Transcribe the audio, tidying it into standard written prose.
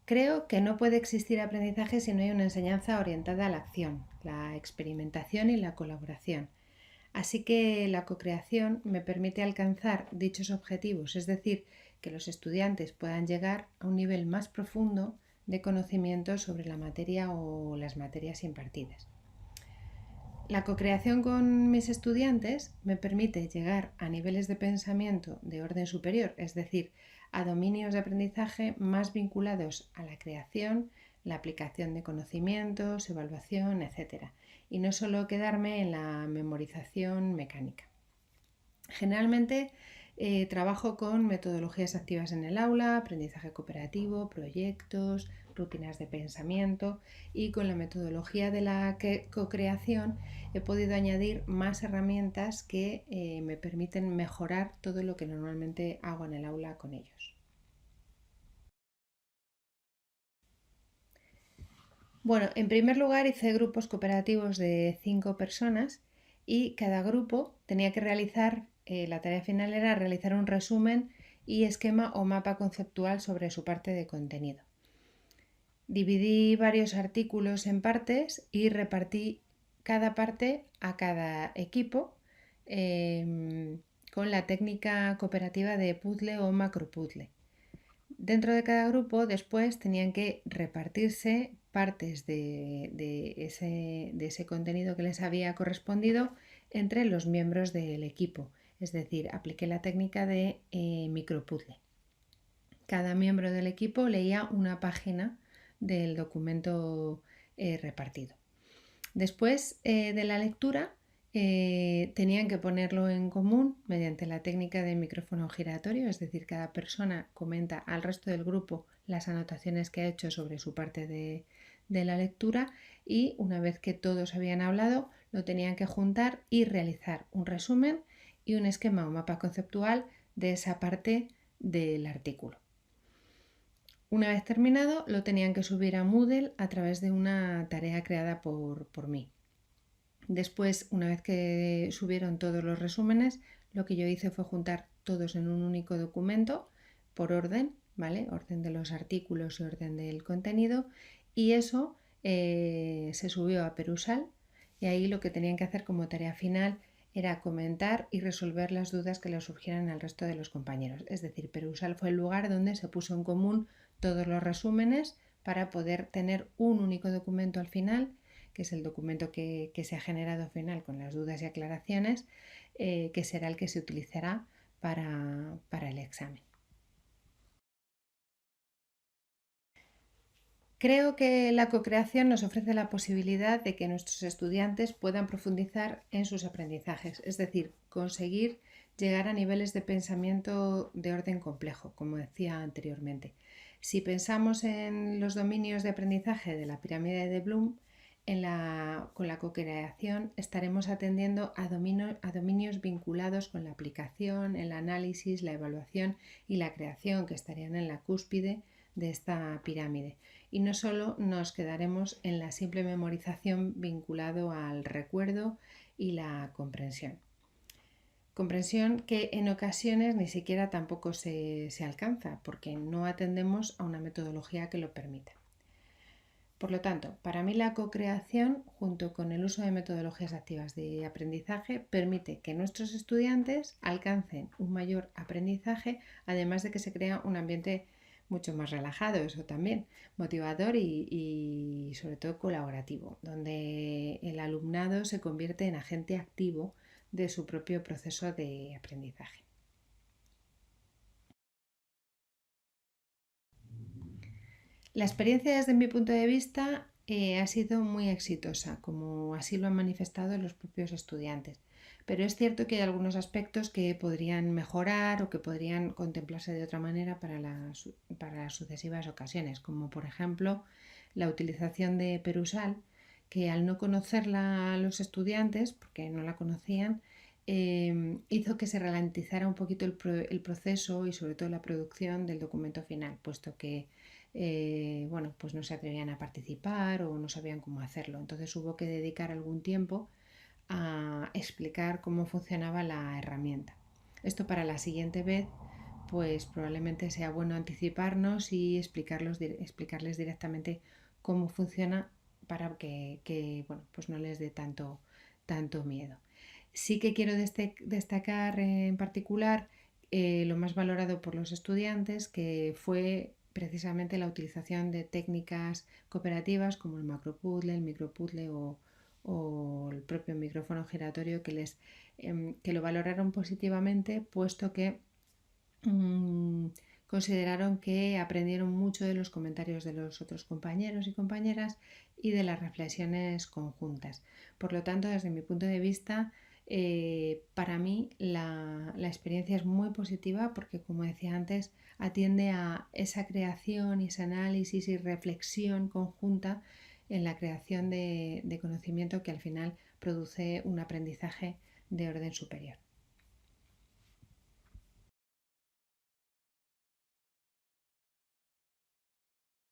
Creo que no puede existir aprendizaje si no hay una enseñanza orientada a la acción, la experimentación y la colaboración. Así que la cocreación me permite alcanzar dichos objetivos, es decir, que los estudiantes puedan llegar a un nivel más profundo de conocimiento sobre la materia o las materias impartidas. La cocreación con mis estudiantes me permite llegar a niveles de pensamiento de orden superior, es decir, a dominios de aprendizaje más vinculados a la creación, la aplicación de conocimientos, evaluación, etc. Y no solo quedarme en la memorización mecánica. Generalmente trabajo con metodologías activas en el aula, aprendizaje cooperativo, proyectos, rutinas de pensamiento, y con la metodología de la co-creación he podido añadir más herramientas que me permiten mejorar todo lo que normalmente hago en el aula con ellos. Bueno, en primer lugar hice grupos cooperativos de 5 personas y cada grupo tenía que realizar, la tarea final era realizar un resumen y esquema o mapa conceptual sobre su parte de contenido. Dividí varios artículos en partes y repartí cada parte a cada equipo con la técnica cooperativa de puzzle o macropuzzle. Dentro de cada grupo después tenían que repartirse partes de ese contenido que les había correspondido entre los miembros del equipo. Es decir, apliqué la técnica de micropuzzle. Cada miembro del equipo leía una página del documento repartido. Después de la lectura tenían que ponerlo en común mediante la técnica de micrófono giratorio, es decir, cada persona comenta al resto del grupo las anotaciones que ha hecho sobre su parte de la lectura, y una vez que todos habían hablado lo tenían que juntar y realizar un resumen y un esquema o mapa conceptual de esa parte del artículo. Una vez terminado lo tenían que subir a Moodle a través de una tarea creada por mí. Después, una vez que subieron todos los resúmenes, lo que yo hice fue juntar todos en un único documento por orden, ¿vale? Orden de los artículos y orden del contenido, y eso se subió a Perusall, y ahí lo que tenían que hacer como tarea final era comentar y resolver las dudas que le surgieran al resto de los compañeros. Es decir, Perusall fue el lugar donde se puso en común todos los resúmenes para poder tener un único documento al final, que es el documento que se ha generado al final con las dudas y aclaraciones, que será el que se utilizará para el examen. Creo que la cocreación nos ofrece la posibilidad de que nuestros estudiantes puedan profundizar en sus aprendizajes, es decir, conseguir llegar a niveles de pensamiento de orden complejo, como decía anteriormente. Si pensamos en los dominios de aprendizaje de la pirámide de Bloom, con la cocreación estaremos atendiendo a dominios vinculados con la aplicación, el análisis, la evaluación y la creación, que estarían en la cúspide de esta pirámide. Y no solo nos quedaremos en la simple memorización vinculado al recuerdo y la comprensión. Comprensión que en ocasiones ni siquiera tampoco se alcanza, porque no atendemos a una metodología que lo permita. Por lo tanto, para mí la cocreación, junto con el uso de metodologías activas de aprendizaje, permite que nuestros estudiantes alcancen un mayor aprendizaje, además de que se crea un ambiente mucho más relajado, eso también, motivador y sobre todo colaborativo, donde el alumnado se convierte en agente activo de su propio proceso de aprendizaje. La experiencia desde mi punto de vista ha sido muy exitosa, como así lo han manifestado los propios estudiantes. Pero es cierto que hay algunos aspectos que podrían mejorar o que podrían contemplarse de otra manera para las sucesivas ocasiones, como por ejemplo la utilización de Perusall, que al no conocerla los estudiantes, porque no la conocían, hizo que se ralentizara un poquito el proceso y sobre todo la producción del documento final, puesto que pues no se atrevían a participar o no sabían cómo hacerlo. Entonces hubo que dedicar algún tiempo a explicar cómo funcionaba la herramienta. Esto para la siguiente vez pues probablemente sea bueno anticiparnos y explicarles directamente cómo funciona para que bueno, pues no les dé tanto miedo. Sí que quiero destacar en particular lo más valorado por los estudiantes, que fue precisamente la utilización de técnicas cooperativas como el macropuzzle, el micropuzzle o el propio micrófono giratorio que lo valoraron positivamente, puesto que consideraron que aprendieron mucho de los comentarios de los otros compañeros y compañeras y de las reflexiones conjuntas. Por lo tanto, desde mi punto de vista, para mí la experiencia es muy positiva porque, como decía antes, atiende a esa creación y ese análisis y reflexión conjunta en la creación de conocimiento que al final produce un aprendizaje de orden superior.